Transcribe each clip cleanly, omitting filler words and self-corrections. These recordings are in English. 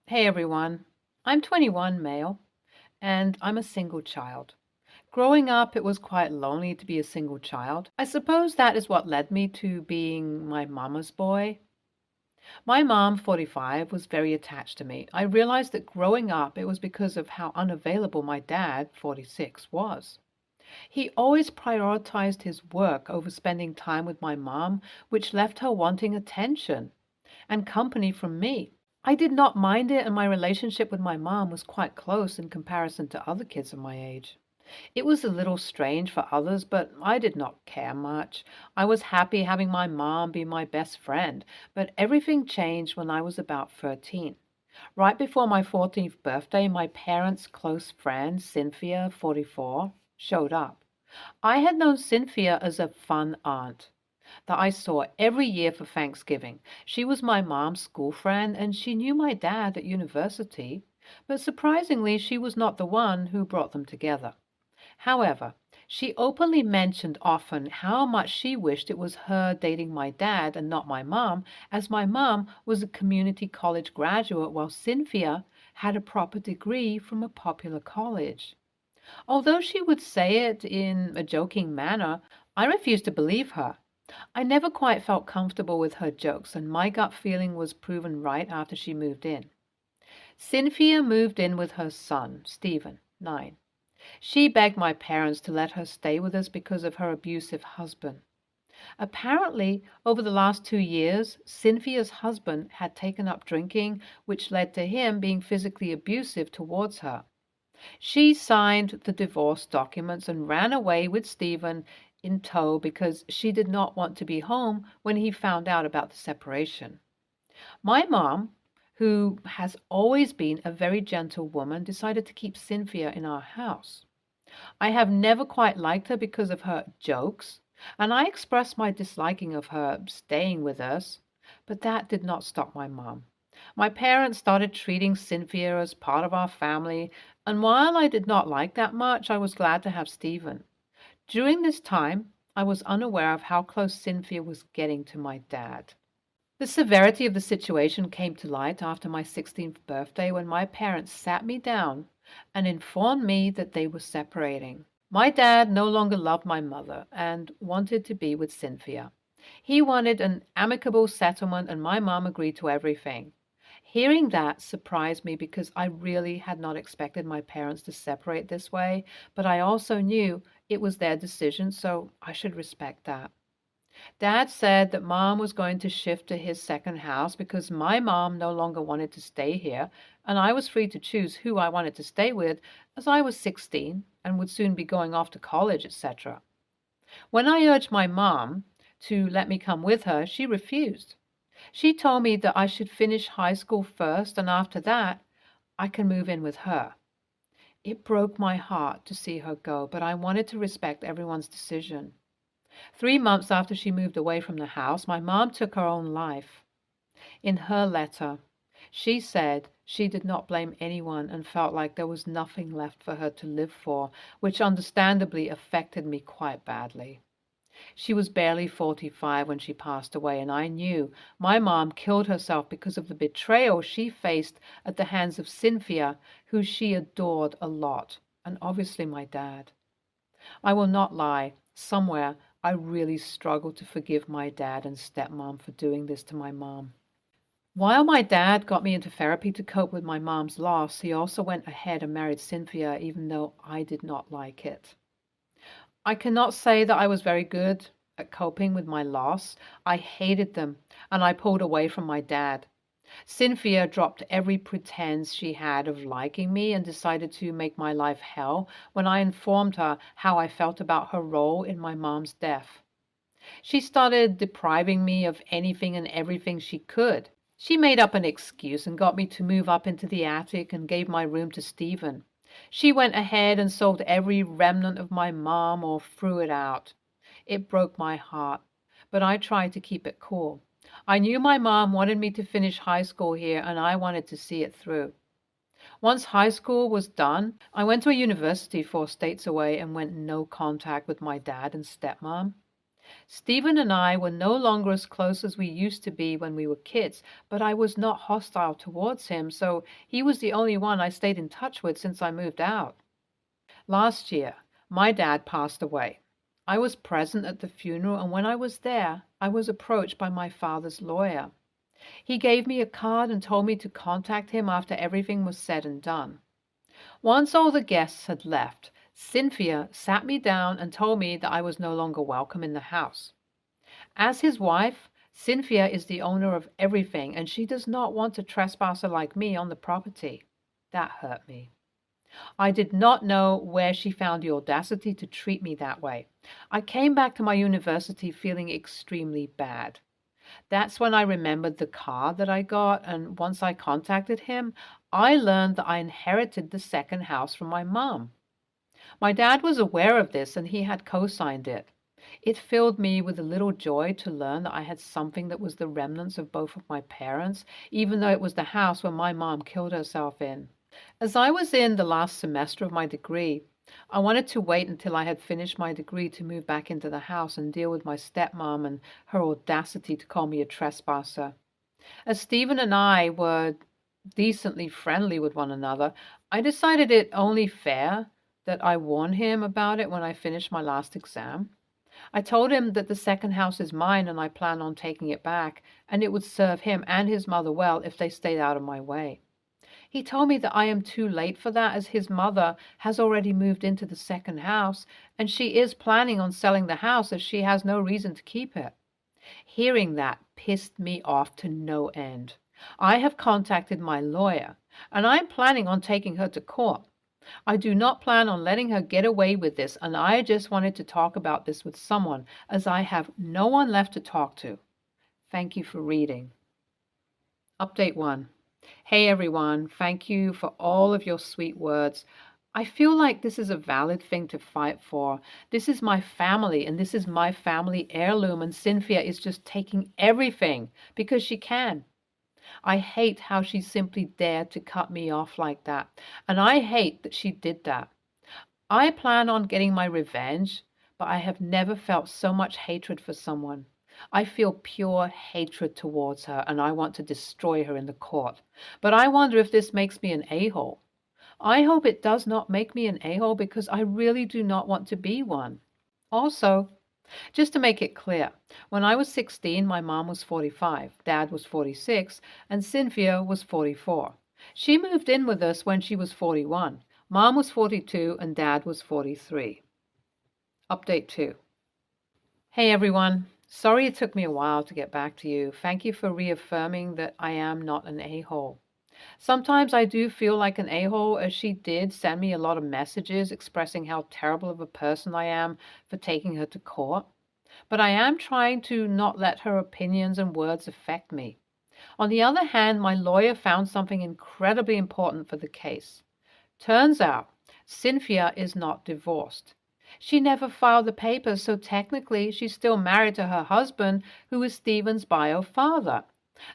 Hey everyone, I'm 21 male and I'm a single child. Growing up, it was quite lonely to be a single child. I suppose that is what led me to being my mama's boy. My mom, 45, was very attached to me. I realized that growing up, it was because of how unavailable my dad, 46, was. He always prioritized his work over spending time with my mom, which left her wanting attention and company from me. I did not mind it, and my relationship with my mom was quite close in comparison to other kids of my age. It was a little strange for others, but I did not care much. I was happy having my mom be my best friend, but everything changed when I was about 13. Right before my 14th birthday, my parents' close friend, Cynthia, 44, showed up. I had known Cynthia as a fun aunt that I saw every year for Thanksgiving. She was my mom's school friend, and she knew my dad at university, but surprisingly, she was not the one who brought them together. However, she openly mentioned often how much she wished it was her dating my dad and not my mom, as my mom was a community college graduate while Cynthia had a proper degree from a popular college. Although she would say it in a joking manner, I refused to believe her. I never quite felt comfortable with her jokes, and my gut feeling was proven right after she moved in. Cynthia moved in with her son, Stephen, 9. She begged my parents to let her stay with us because of her abusive husband. Apparently, over the last 2 years, Cynthia's husband had taken up drinking, which led to him being physically abusive towards her. She signed the divorce documents and ran away with Stephen in tow because she did not want to be home when he found out about the separation. My mom, who has always been a very gentle woman, decided to keep Cynthia in our house. I have never quite liked her because of her jokes, and I expressed my disliking of her staying with us, but that did not stop my mom. My parents started treating Cynthia as part of our family, and while I did not like that much, I was glad to have Stephen. During this time, I was unaware of how close Cynthia was getting to my dad. The severity of the situation came to light after my 16th birthday when my parents sat me down and informed me that they were separating. My dad no longer loved my mother and wanted to be with Cynthia. He wanted an amicable settlement, and my mom agreed to everything. Hearing that surprised me because I really had not expected my parents to separate this way, but I also knew it was their decision, so I should respect that. Dad said that mom was going to shift to his second house because my mom no longer wanted to stay here, and I was free to choose who I wanted to stay with as I was 16 and would soon be going off to college, etc. When I urged my mom to let me come with her, she refused. She told me that I should finish high school first, and after that, I can move in with her. It broke my heart to see her go, but I wanted to respect everyone's decision. 3 months after she moved away from the house, my mom took her own life. In her letter, she said she did not blame anyone and felt like there was nothing left for her to live for, which understandably affected me quite badly. She was barely 45 when she passed away, and I knew my mom killed herself because of the betrayal she faced at the hands of Cynthia, who she adored a lot, and obviously my dad. I will not lie, somewhere I really struggled to forgive my dad and stepmom for doing this to my mom. While my dad got me into therapy to cope with my mom's loss, he also went ahead and married Cynthia, even though I did not like it. I cannot say that I was very good at coping with my loss. I hated them, and I pulled away from my dad. Cynthia dropped every pretense she had of liking me and decided to make my life hell when I informed her how I felt about her role in my mom's death. She started depriving me of anything and everything she could. She made up an excuse and got me to move up into the attic and gave my room to Stephen. She went ahead and sold every remnant of my mom or threw it out. It broke my heart, but I tried to keep it cool. I knew my mom wanted me to finish high school here, and I wanted to see it through. Once high school was done, I went to a university 4 states away and went no contact with my dad and stepmom. Stephen and I were no longer as close as we used to be when we were kids, but I was not hostile towards him, so he was the only one I stayed in touch with since I moved out. Last year, my dad passed away. I was present at the funeral, and when I was there, I was approached by my father's lawyer. He gave me a card and told me to contact him after everything was said and done. Once all the guests had left, Cynthia sat me down and told me that I was no longer welcome in the house. As his wife, Cynthia is the owner of everything, and she does not want a trespasser like me on the property. That hurt me. I did not know where she found the audacity to treat me that way. I came back to my university feeling extremely bad. That's when I remembered the card that I got, and once I contacted him, I learned that I inherited the second house from my mom. My dad was aware of this, and he had co-signed it. It filled me with a little joy to learn that I had something that was the remnants of both of my parents, even though it was the house where my mom killed herself in. As I was in the last semester of my degree, I wanted to wait until I had finished my degree to move back into the house and deal with my stepmom and her audacity to call me a trespasser. As Stephen and I were decently friendly with one another, I decided it only fair that I warn him about it when I finished my last exam. I told him that the second house is mine and I plan on taking it back, and it would serve him and his mother well if they stayed out of my way. He told me that I am too late for that, as his mother has already moved into the second house, and she is planning on selling the house as she has no reason to keep it. Hearing that pissed me off to no end. I have contacted my lawyer, and I'm planning on taking her to court. I do not plan on letting her get away with this, and I just wanted to talk about this with someone, as I have no one left to talk to. Thank you for reading. Update 1. Hey everyone, thank you for all of your sweet words. I feel like this is a valid thing to fight for. This is my family, and this is my family heirloom, and Cynthia is just taking everything because she can. I hate how she simply dared to cut me off like that, and I hate that she did that. I plan on getting my revenge, but I have never felt so much hatred for someone. I feel pure hatred towards her, and I want to destroy her in the court. But I wonder if this makes me an a-hole. I hope it does not make me an a-hole, because I really do not want to be one. Also, just to make it clear, when I was 16, my mom was 45, dad was 46, and Cynthia was 44. She moved in with us when she was 41. Mom was 42 and dad was 43. Update 2. Hey everyone. Sorry it took me a while to get back to you. Thank you for reaffirming that I am not an a-hole. Sometimes I do feel like an a-hole, as she did send me a lot of messages expressing how terrible of a person I am for taking her to court. But I am trying to not let her opinions and words affect me. On the other hand, my lawyer found something incredibly important for the case. Turns out, Cynthia is not divorced. She never filed the papers, so technically she's still married to her husband, who is Stephen's bio father.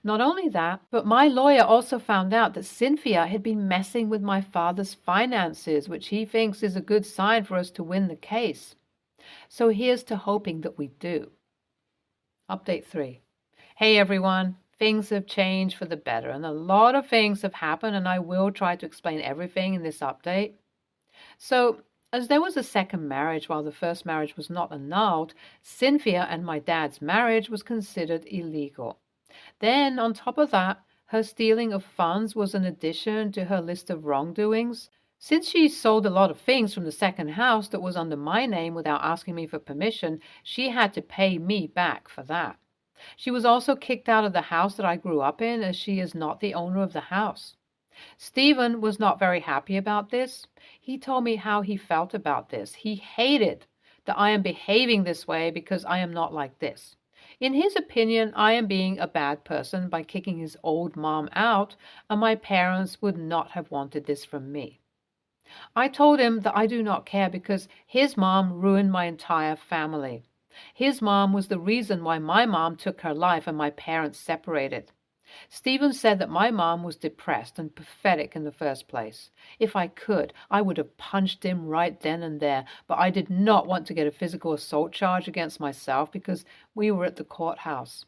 Not only that, but my lawyer also found out that Cynthia had been messing with my father's finances, which he thinks is a good sign for us to win the case. So here's to hoping that we do. Update 3. Hey everyone, things have changed for the better, and a lot of things have happened, and I will try to explain everything in this update. So, as there was a second marriage while the first marriage was not annulled, Cynthia and my dad's marriage was considered illegal. Then, on top of that, her stealing of funds was an addition to her list of wrongdoings. Since she sold a lot of things from the second house that was under my name without asking me for permission, she had to pay me back for that. She was also kicked out of the house that I grew up in, as she is not the owner of the house. Stephen was not very happy about this. He told me how he felt about this. He hated that I am behaving this way because I am not like this. In his opinion, I am being a bad person by kicking his old mom out, and my parents would not have wanted this from me. I told him that I do not care because his mom ruined my entire family. His mom was the reason why my mom took her life and my parents separated. Stephen said that my mom was depressed and pathetic in the first place. If I could, I would have punched him right then and there, but I did not want to get a physical assault charge against myself because we were at the courthouse.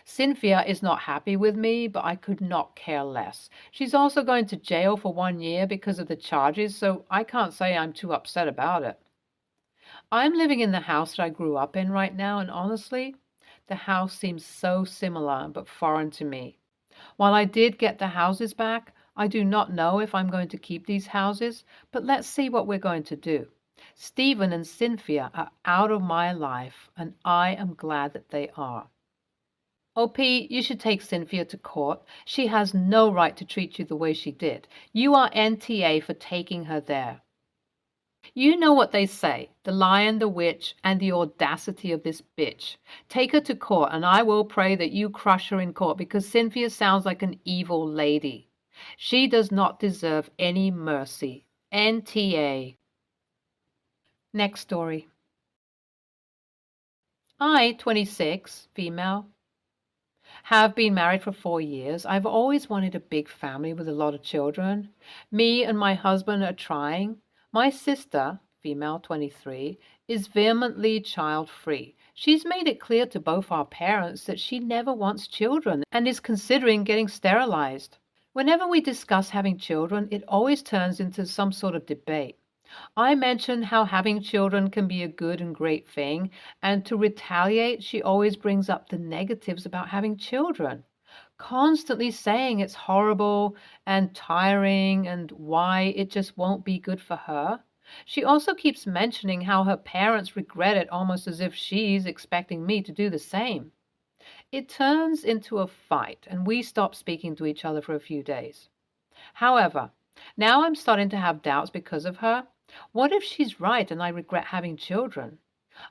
Cynthia is not happy with me, but I could not care less. She's also going to jail for 1 year because of the charges, so I can't say I'm too upset about it. I'm living in the house that I grew up in right now, and honestly, the house seems so similar but foreign to me. While I did get the houses back, I do not know if I'm going to keep these houses, but let's see what we're going to do. Stephen and Cynthia are out of my life, and I am glad that they are. OP, you should take Cynthia to court. She has no right to treat you the way she did. You are NTA for taking her there. You know what they say, the lion, the witch, and the audacity of this bitch. Take her to court, and I will pray that you crush her in court because Cynthia sounds like an evil lady. She does not deserve any mercy. NTA. Next story. I, 26, female, have been married for 4 years. I've always wanted a big family with a lot of children. Me and my husband are trying. My sister, female 23, is vehemently child-free. She's made it clear to both our parents that she never wants children and is considering getting sterilized. Whenever we discuss having children, it always turns into some sort of debate. I mention how having children can be a good and great thing, and to retaliate, she always brings up the negatives about having children, constantly saying it's horrible and tiring and why it just won't be good for her. She also keeps mentioning how her parents regret it almost as if she's expecting me to do the same. It turns into a fight, and we stop speaking to each other for a few days. However, now I'm starting to have doubts because of her. What if she's right and I regret having children?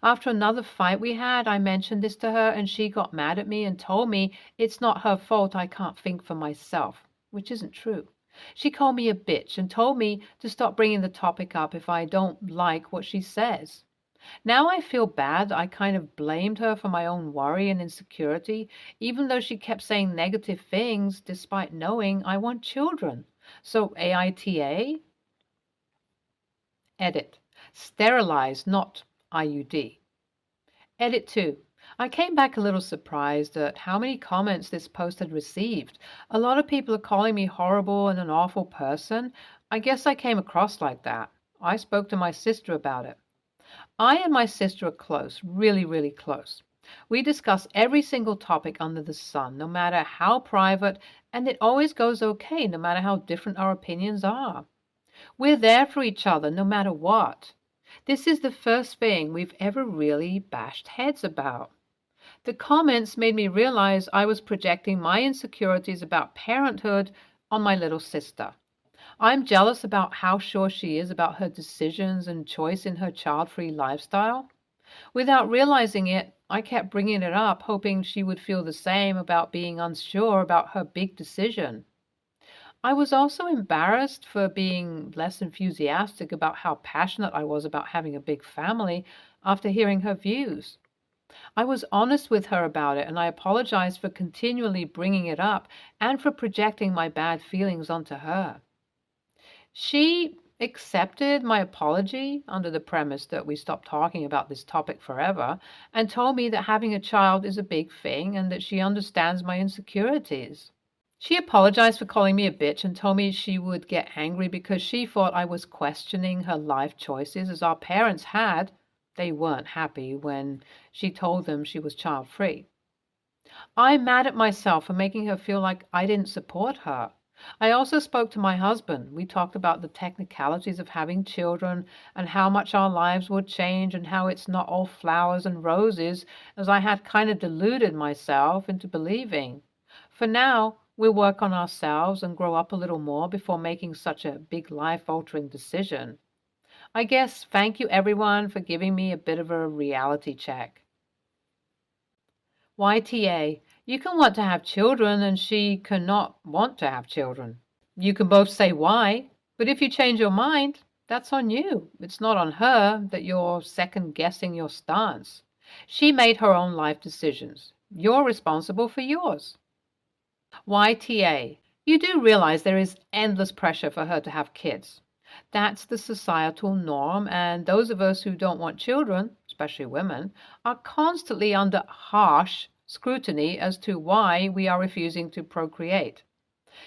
After another fight we had, I mentioned this to her and she got mad at me and told me it's not her fault I can't think for myself, which isn't true. She called me a bitch and told me to stop bringing the topic up if I don't like what she says. Now I feel bad. I kind of blamed her for my own worry and insecurity, even though she kept saying negative things despite knowing I want children. So AITA? Edit. Sterilize, not IUD. Edit 2. I came back a little surprised at how many comments this post had received. A lot of people are calling me horrible and an awful person. I guess I came across like that. I spoke to my sister about it. I and my sister are close, really, really close. We discuss every single topic under the sun, no matter how private, and it always goes okay, no matter how different our opinions are. We're there for each other, no matter what. This is the first thing we've ever really bashed heads about. The comments made me realize I was projecting my insecurities about parenthood on my little sister. I'm jealous about how sure she is about her decisions and choice in her child-free lifestyle. Without realizing it, I kept bringing it up, hoping she would feel the same about being unsure about her big decision. I was also embarrassed for being less enthusiastic about how passionate I was about having a big family after hearing her views. I was honest with her about it, and I apologized for continually bringing it up and for projecting my bad feelings onto her. She accepted my apology under the premise that we stopped talking about this topic forever and told me that having a child is a big thing and that she understands my insecurities. She apologized for calling me a bitch and told me she would get angry because she thought I was questioning her life choices as our parents had. They weren't happy when she told them she was child-free. I'm mad at myself for making her feel like I didn't support her. I also spoke to my husband. We talked about the technicalities of having children and how much our lives would change and how it's not all flowers and roses, as I had kind of deluded myself into believing. For now, we'll work on ourselves and grow up a little more before making such a big life-altering decision. I guess thank you everyone for giving me a bit of a reality check. YTA, you can want to have children and she cannot want to have children. You can both say why, but if you change your mind, that's on you. It's not on her that you're second-guessing your stance. She made her own life decisions. You're responsible for yours. YTA. You do realize there is endless pressure for her to have kids. That's the societal norm, and those of us who don't want children, especially women, are constantly under harsh scrutiny as to why we are refusing to procreate.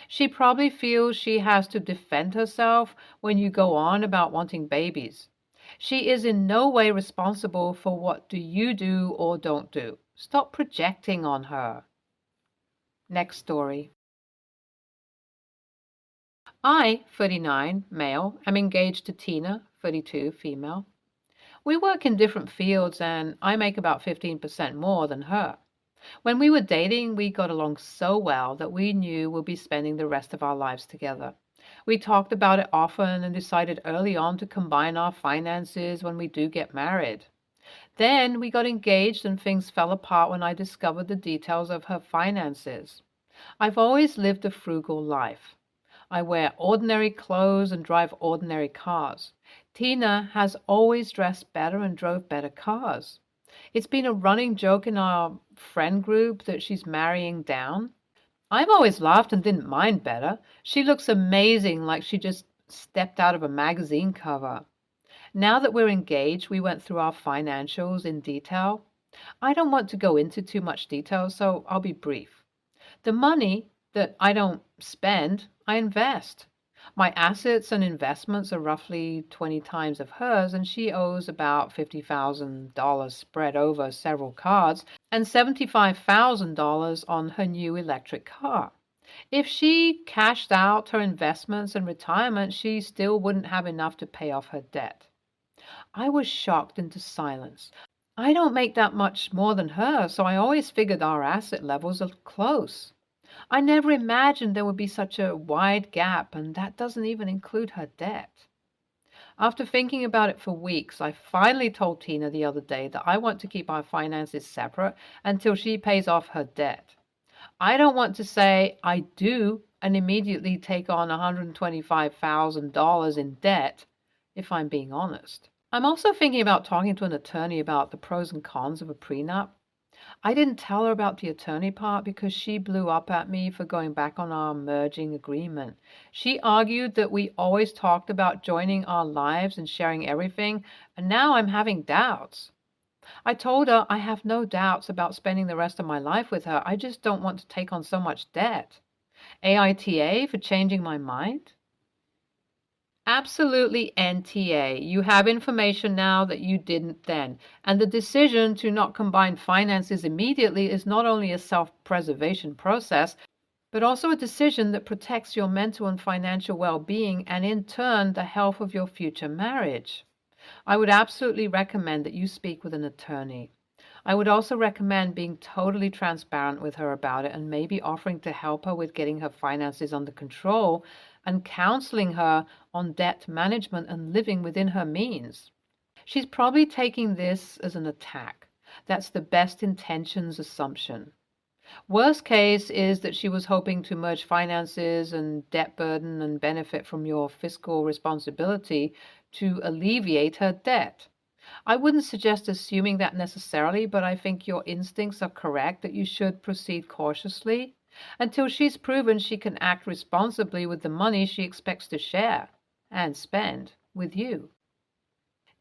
She probably feels she has to defend herself when you go on about wanting babies. She is in no way responsible for what do you do or don't do. Stop projecting on her. Next story. I, 39, male, am engaged to Tina, 32, female. We work in different fields and I make about 15% more than her. When we were dating, we got along so well that we knew we'll be spending the rest of our lives together. We talked about it often and decided early on to combine our finances when we do get married. Then we got engaged and things fell apart when I discovered the details of her finances. I've always lived a frugal life. I wear ordinary clothes and drive ordinary cars. Tina has always dressed better and drove better cars. It's been a running joke in our friend group that she's marrying down. I've always laughed and didn't mind better. She looks amazing, like she just stepped out of a magazine cover. Now that we're engaged, we went through our financials in detail. I don't want to go into too much detail, so I'll be brief. The money that I don't spend, I invest. My assets and investments are roughly 20 times of hers, and she owes about $50,000 spread over several cards and $75,000 on her new electric car. If she cashed out her investments and retirement, she still wouldn't have enough to pay off her debt. I was shocked into silence. I don't make that much more than her, so I always figured our asset levels are close. I never imagined there would be such a wide gap, and that doesn't even include her debt. After thinking about it for weeks, I finally told Tina the other day that I want to keep our finances separate until she pays off her debt. I don't want to say I do and immediately take on $125,000 in debt, if I'm being honest. I'm also thinking about talking to an attorney about the pros and cons of a prenup. I didn't tell her about the attorney part because she blew up at me for going back on our merging agreement. She argued that we always talked about joining our lives and sharing everything, and now I'm having doubts. I told her I have no doubts about spending the rest of my life with her. I just don't want to take on so much debt. AITA for changing my mind? Absolutely NTA. You have information now that you didn't then. And the decision to not combine finances immediately is not only a self-preservation process, but also a decision that protects your mental and financial well-being and in turn the health of your future marriage. I would absolutely recommend that you speak with an attorney. I would also recommend being totally transparent with her about it and maybe offering to help her with getting her finances under control and counseling her on debt management and living within her means. She's probably taking this as an attack. That's the best intentions assumption. Worst case is that she was hoping to merge finances and debt burden and benefit from your fiscal responsibility to alleviate her debt. I wouldn't suggest assuming that necessarily, but I think your instincts are correct that you should proceed cautiously until she's proven she can act responsibly with the money she expects to share and spend with you.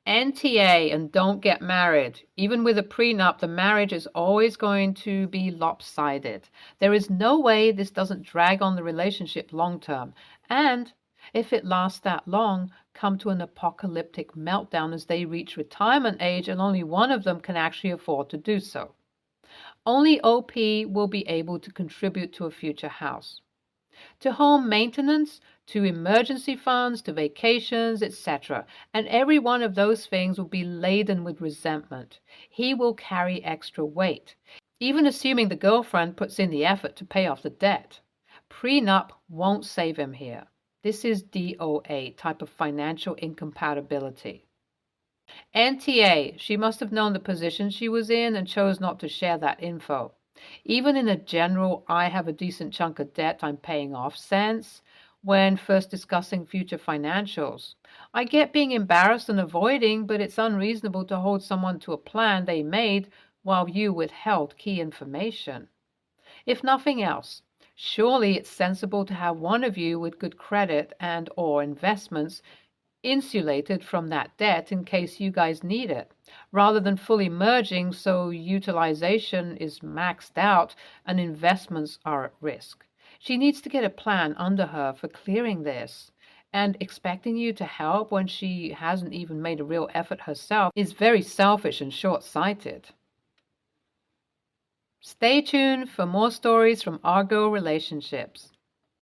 NTA and don't get married. Even with a prenup, the marriage is always going to be lopsided. There is no way this doesn't drag on the relationship long term. And if it lasts that long, come to an apocalyptic meltdown as they reach retirement age and only one of them can actually afford to do so. Only OP will be able to contribute to a future house. To home maintenance, to emergency funds, to vacations, etc. And every one of those things will be laden with resentment. He will carry extra weight, even assuming the girlfriend puts in the effort to pay off the debt. Prenup won't save him here. This is DOA, type of financial incompatibility. NTA, she must have known the position she was in and chose not to share that info. Even in a general, I have a decent chunk of debt I'm paying off sense, when first discussing future financials. I get being embarrassed and avoiding, but it's unreasonable to hold someone to a plan they made while you withheld key information. If nothing else, Surely it's sensible to have one of you with good credit and or investments insulated from that debt in case you guys need it, rather than fully merging so utilization is maxed out and investments are at risk. She needs to get a plan under her for clearing this. And expecting you to help when she hasn't even made a real effort herself is very selfish and short sighted. Stay tuned for more stories from Argo Relationships.